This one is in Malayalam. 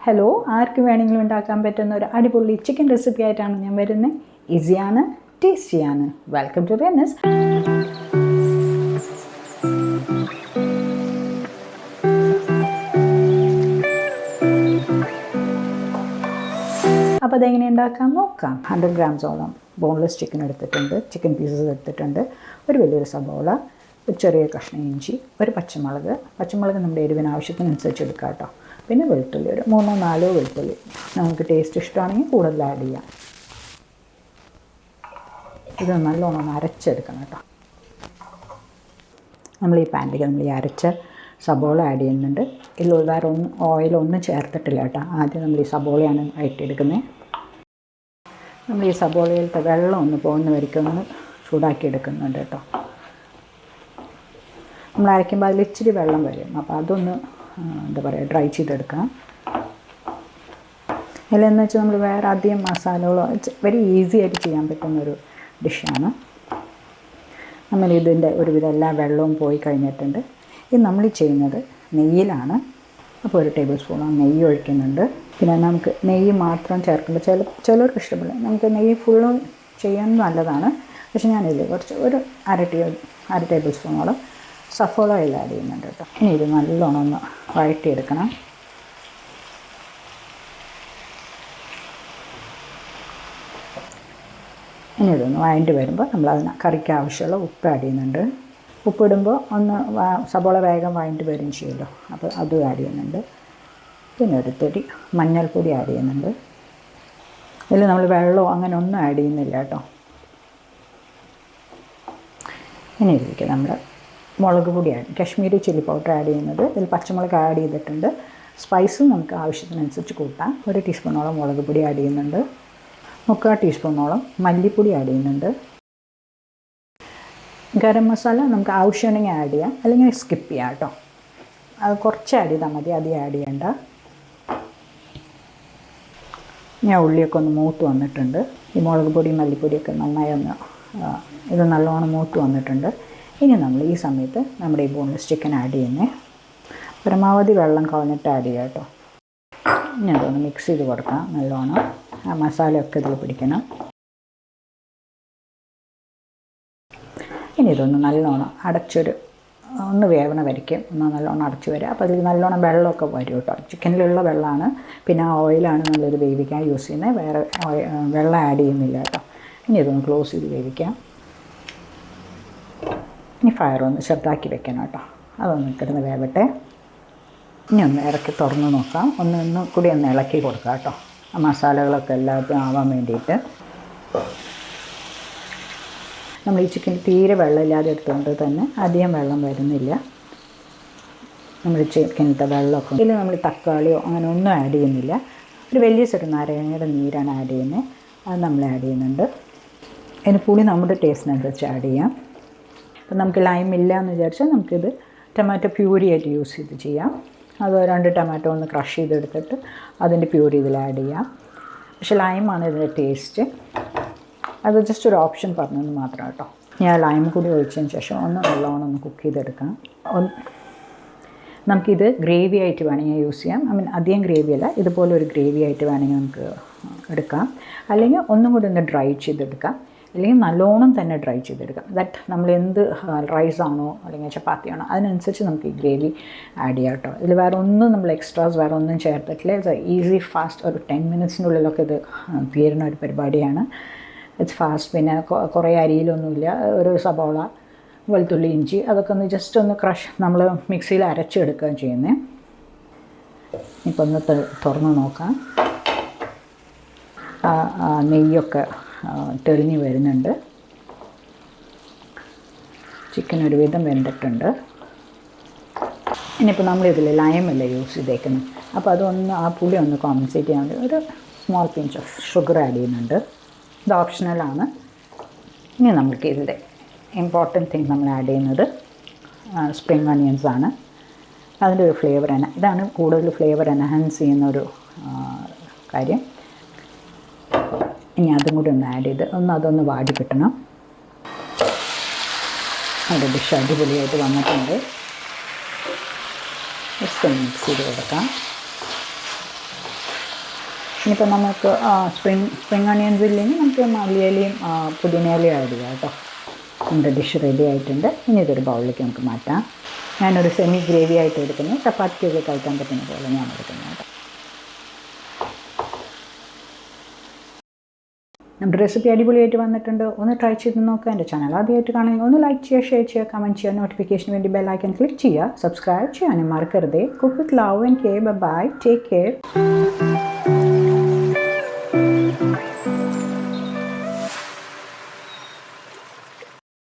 ഹലോ, ആർക്ക് വേണമെങ്കിലും ഉണ്ടാക്കാൻ പറ്റുന്ന ഒരു അടിപൊളി ചിക്കൻ റെസിപ്പി ആയിട്ടാണ് ഞാൻ വരുന്നത്. ഈസിയാണ്, ടേസ്റ്റിയാണ്. Welcome to Rena's. അപ്പോൾ അതെങ്ങനെ ഉണ്ടാക്കാൻ നോക്കാം. 100 ഗ്രാംസോളം ബോൺലെസ് ചിക്കൻ എടുത്തിട്ടുണ്ട്, ചിക്കൻ പീസസ് എടുത്തിട്ടുണ്ട്, ഒരു വലിയൊരു സബോള, ഒരു ചെറിയ കഷ്ണം ഇഞ്ചി, ഒരു പച്ചമുളക് നമ്മുടെ എരിവിന് ആവശ്യത്തിനനുസരിച്ച് എടുക്കാം കേട്ടോ. പിന്നെ വെളുത്തുള്ളി, ഒരു 3-4 വെളുത്തുള്ളി. നമുക്ക് ടേസ്റ്റ് ഇഷ്ടമാണെങ്കിൽ കൂടുതൽ ആഡ് ചെയ്യാം. ഇത് നല്ലോണം ഒന്ന് അരച്ചെടുക്കണം കേട്ടോ. നമ്മൾ ഈ പാനിലേക്ക് നമ്മൾ ഈ അരച്ച സബോള ആഡ് ചെയ്യുന്നുണ്ട്. ഇതിൽ വേറെ ഓയിലൊന്നും ചേർത്തിട്ടില്ല കേട്ടോ. ആദ്യം നമ്മൾ ഈ സബോളയാണ് വഴറ്റിയെടുക്കുന്നത്. നമ്മൾ ഈ സബോളയിലത്തെ വെള്ളം ഒന്ന് പോകുന്ന വരയ്ക്കൊന്ന് ചൂടാക്കി എടുക്കുന്നുണ്ട് കേട്ടോ. നമ്മൾ അരയ്ക്കുമ്പോൾ അതിൽ ഇച്ചിരി വെള്ളം വരും, അപ്പോൾ അതൊന്ന് ഡ്രൈ ചെയ്തെടുക്കാം. ഇതിലെന്ന് വെച്ചാൽ നമ്മൾ വേറെ അധികം മസാലകളോ, വെരി ഈസി ആയിട്ട് ചെയ്യാൻ പറ്റുന്നൊരു ഡിഷാണ്. നമ്മൾ ഇതിൻ്റെ ഒരുവിധം എല്ലാ വെള്ളവും പോയി കഴിഞ്ഞിട്ടുണ്ട്. ഇത് നമ്മൾ ചെയ്യുന്നത് നെയ്യിലാണ്. അപ്പോൾ 1 ടേബിൾ സ്പൂൺ നെയ്യ് ഒഴിക്കുന്നുണ്ട്. പിന്നെ നമുക്ക് നെയ്യ് മാത്രം ചേർക്കുമ്പോൾ ചിലർക്ക് ഇഷ്ടപ്പെടില്ല. നമുക്ക് നെയ്യ് ഫുള്ളും ചെയ്യാൻ നല്ലതാണ്. പക്ഷേ ഞാനിതിൽ കുറച്ച് ഒരു അര ടേബിൾ സ്പൂണോളം സഫോള ഓയിൽ ആഡ് ചെയ്യുന്നുണ്ട് കേട്ടോ. ഇനി ഇത് നല്ലോണം ഒന്ന് വഴറ്റിയെടുക്കണം. ഇനി ഇതൊന്ന് വഴണ്ടി വരുമ്പോൾ നമ്മൾ അതിന് കറിക്ക് ആവശ്യമുള്ള ഉപ്പ് ആഡ് ചെയ്യുന്നുണ്ട്. ഉപ്പിടുമ്പോൾ ഒന്ന് സബോള വേഗം വഴണ്ടി വരും ചെയ്യുമല്ലോ, അപ്പോൾ അതും ആഡ് ചെയ്യുന്നുണ്ട്. പിന്നെ ഒരു തരി മഞ്ഞൾപ്പൊടി ആഡ് ചെയ്യുന്നുണ്ട്. ഇതിൽ നമ്മൾ വെള്ളമോ അങ്ങനെ ഒന്നും ആഡ് ചെയ്യുന്നില്ല കേട്ടോ. ഇനി ഇതിലേക്ക് നമ്മൾ മുളക് പൊടി കാശ്മീരി ചില്ലി പൗഡർ ആഡ് ചെയ്യുന്നത്. ഇതിൽ പച്ചമുളക് ആഡ് ചെയ്തിട്ടുണ്ട്. സ്പൈസും നമുക്ക് ആവശ്യത്തിനനുസരിച്ച് കൂട്ടാം. 1 ടീസ്പൂണോളം മുളക് പൊടി ആഡ് ചെയ്യുന്നുണ്ട്. 3/4 ടീസ്പൂണോളം മല്ലിപ്പൊടി ആഡ് ചെയ്യുന്നുണ്ട്. ഗരം മസാല നമുക്ക് ആവശ്യമുണ്ടെങ്കിൽ ആഡ് ചെയ്യാം, അല്ലെങ്കിൽ സ്കിപ്പ് ചെയ്യാം കേട്ടോ. അത് കുറച്ച് ആഡ് ചെയ്താൽ മതി, അധികം ആഡ് ചെയ്യേണ്ട. ഞാൻ ഉള്ളിയൊക്കെ ഒന്ന് മൂത്ത് വന്നിട്ടുണ്ട്. ഈ മുളക് പൊടി മല്ലിപ്പൊടിയൊക്കെ നന്നായി ഇത് നല്ലോണം മൂത്ത് വന്നിട്ടുണ്ട്. ഇനി നമ്മൾ ഈ സമയത്ത് നമ്മുടെ ഈ ബോൺലെസ് ചിക്കൻ ആഡ് ചെയ്യുന്നത്. പരമാവധി വെള്ളം കളഞ്ഞിട്ട് ആഡ് ചെയ്യാം കേട്ടോ. ഇനി അതൊന്ന് മിക്സ് ചെയ്ത് കൊടുക്കാം നല്ലോണം. ആ മസാലയൊക്കെ ഇതിൽ പിടിക്കണം. ഇനി ഇതൊന്ന് നല്ലോണം ഒന്ന് വേവണ വരയ്ക്കും, നല്ലോണം അടച്ച് വരിക. അപ്പോൾ അതിൽ നല്ലോണം വെള്ളമൊക്കെ വരും കേട്ടോ. ചിക്കനിലുള്ള വെള്ളമാണ്. പിന്നെ ആ ഓയിലാണ് നമ്മളിത് വേവിക്കാൻ യൂസ് ചെയ്യുന്നത്. വേറെ വെള്ളം ആഡ് ചെയ്യുന്നില്ല കേട്ടോ. ഇനി ഇതൊന്ന് ക്ലോസ് ചെയ്ത് വേവിക്കാം. ഇനി ഫയർ ഒന്ന് ചെറുതാക്കി വെക്കണം കേട്ടോ. അതൊന്ന് കിടന്ന് വേവട്ടെ. ഇനി ഒന്ന് ഇറക്കി തുറന്ന് നോക്കാം. ഒന്ന് കൂടി ഒന്ന് ഇളക്കി കൊടുക്കാം കേട്ടോ. ആ മസാലകളൊക്കെ എല്ലാത്തിനും ആവാൻ വേണ്ടിയിട്ട്. നമ്മൾ ഈ ചിക്കൻ തീരെ വെള്ളമില്ലാതെ എടുത്തുകൊണ്ട് തന്നെ അധികം വെള്ളം വരുന്നില്ല. നമ്മൾ ചിക്കനത്തെ വെള്ളമൊക്കെ ഇതിൽ നമ്മൾ തക്കാളിയോ അങ്ങനെ ഒന്നും ആഡ് ചെയ്യുന്നില്ല. ഒരു വലിയ നാരങ്ങയുടെ നീരാണ് ആഡ് ചെയ്യുന്നത്. അത് നമ്മൾ ആഡ് ചെയ്യുന്നുണ്ട്. അതിന് പുളി നമ്മുടെ ടേസ്റ്റിനനുസരിച്ച് ആഡ് ചെയ്യാം. അപ്പം നമുക്ക് ലൈം ഇല്ല എന്ന് വിചാരിച്ചാൽ നമുക്കിത് ടൊമാറ്റോ പ്യൂരി ആയിട്ട് യൂസ് ചെയ്ത് ചെയ്യാം. അത് 2 ടൊമാറ്റോ ഒന്ന് ക്രഷ് ചെയ്തെടുത്തിട്ട് അതിൻ്റെ പ്യൂരി ഇതിൽ ആഡ് ചെയ്യാം. പക്ഷെ ലൈമാണ് ഇതിൻ്റെ ടേസ്റ്റ്. അത് ജസ്റ്റ് ഒരു ഓപ്ഷൻ പറഞ്ഞതെന്ന് മാത്രം കേട്ടോ. ഞാൻ ലൈം കൂടി ഒഴിച്ചതിന് ശേഷം നല്ലോണം ഒന്ന് കുക്ക് ചെയ്തെടുക്കാം. നമുക്കിത് ഗ്രേവി ആയിട്ട് വേണമെങ്കിൽ യൂസ് ചെയ്യാം. അധികം ഗ്രേവി അല്ല, ഇതുപോലെ ഒരു ഗ്രേവി ആയിട്ട് വേണമെങ്കിൽ നമുക്ക് എടുക്കാം. അല്ലെങ്കിൽ ഒന്നും കൂടി ഒന്ന് ഡ്രൈ ചെയ്തെടുക്കാം, അല്ലെങ്കിൽ നല്ലോണം തന്നെ ഡ്രൈ ചെയ്തെടുക്കാം. ദാറ്റ് നമ്മൾ എന്ത് റൈസാണോ അല്ലെങ്കിൽ ചപ്പാത്തിയാണോ അതിനനുസരിച്ച് നമുക്ക് ഈ ഗ്രേവി ആഡ് ചെയ്യാം കേട്ടോ. ഇതിൽ വേറെ ഒന്നും നമ്മൾ എക്സ്ട്രാസ് വേറെ ഒന്നും ചേർത്തിട്ടില്ല. It's easy fast. ഒരു 10 മിനിറ്റ്സിനുള്ളിലൊക്കെ ഇത് തീരുന്ന ഒരു പരിപാടിയാണ്. It's fast. പിന്നെ കുറേ അരിയിലൊന്നുമില്ല. ഒരു സബോള, വെളുത്തുള്ളി, ഇഞ്ചി അതൊക്കെ ഒന്ന് ജസ്റ്റ് ഒന്ന് നമ്മൾ മിക്സിയിൽ അരച്ചെടുക്കുകയും ചെയ്യുന്നത്. ഇപ്പോൾ ഒന്ന് തുറന്ന് നോക്കാം. നെയ്യൊക്കെ തെളിഞ്ഞ് വരുന്നുണ്ട്. ചിക്കൻ ഒരുവിധം വെന്തിട്ടുണ്ട്. ഇനിയിപ്പോൾ നമ്മളിതിൽ ലൈമല്ല യൂസ് ചെയ്തേക്കുന്നത്. അപ്പോൾ അതൊന്ന് ആ പുളി ഒന്ന് കോമ്പൻസേറ്റ് ചെയ്യാൻ വേണ്ടി ഒരു small pinch of sugar add ചെയ്യുന്നുണ്ട്. ഇത് ഓപ്ഷണലാണ്. ഇനി നമുക്ക് ഇതിൻ്റെ ഇമ്പോർട്ടൻറ്റ് തിങ് നമ്മൾ ആഡ് ചെയ്യുന്നത് സ്പ്രിംഗ് ഒനിയൻസാണ്. അതിൻ്റെ ഒരു ഫ്ലേവർ ഇതാണ് കൂടുതൽ ഫ്ലേവർ എൻഹാൻസ് ചെയ്യുന്നൊരു കാര്യം. ഇനി അതും കൂടി ഒന്ന് ആഡ് ചെയ്ത് അതൊന്ന് വാടി കിട്ടണം. നമ്മുടെ ഡിഷ് അടിപൊളിയായിട്ട് വന്നിട്ടുണ്ട്. ജസ്റ്റ് ഒന്ന് മിക്സ് ചെയ്ത് കൊടുക്കാം. ഇനിയിപ്പോൾ നമുക്ക് സ്പ്രിങ് ഓണിയൻസ് ഇല്ലെങ്കിൽ നമുക്ക് മല്ലിയിലയും പുതിനയിലയും ആഡ് ചെയ്യാം കേട്ടോ. നമ്മുടെ ഡിഷ് റെഡി ആയിട്ടുണ്ട്. ഇനി ഇതൊരു ബൗളിലേക്ക് നമുക്ക് മാറ്റാം. ഞാനൊരു സെമി ഗ്രേവി ആയിട്ട് എടുക്കുന്നത്, ചപ്പാത്തിക്കൊക്കെ കഴിക്കാൻ പറ്റുന്ന പോലെ ഞാൻ എടുക്കുന്നത് കേട്ടോ. നമ്മുടെ റെസിപ്പി അടിപൊളിയായിട്ട് വന്നിട്ടുണ്ട്. ഒന്ന് ട്രൈ ചെയ്ത് നോക്കുക. എൻ്റെ ചാനൽ ആദ്യമായിട്ട് കാണുമെങ്കിൽ ഒന്ന് ലൈക്ക് ചെയ്യുക, ഷെയർ ചെയ്യുക, കമൻറ്റ് ചെയ്യുക, നോട്ടിഫിക്കേഷന് വേണ്ടി ബെൽ ഐക്കൺ ക്ലിക്ക് ചെയ്യുക, സബ്സ്ക്രൈബ് ചെയ്യാനും മറക്കരുത്. Cook with love and care. Bye, take care.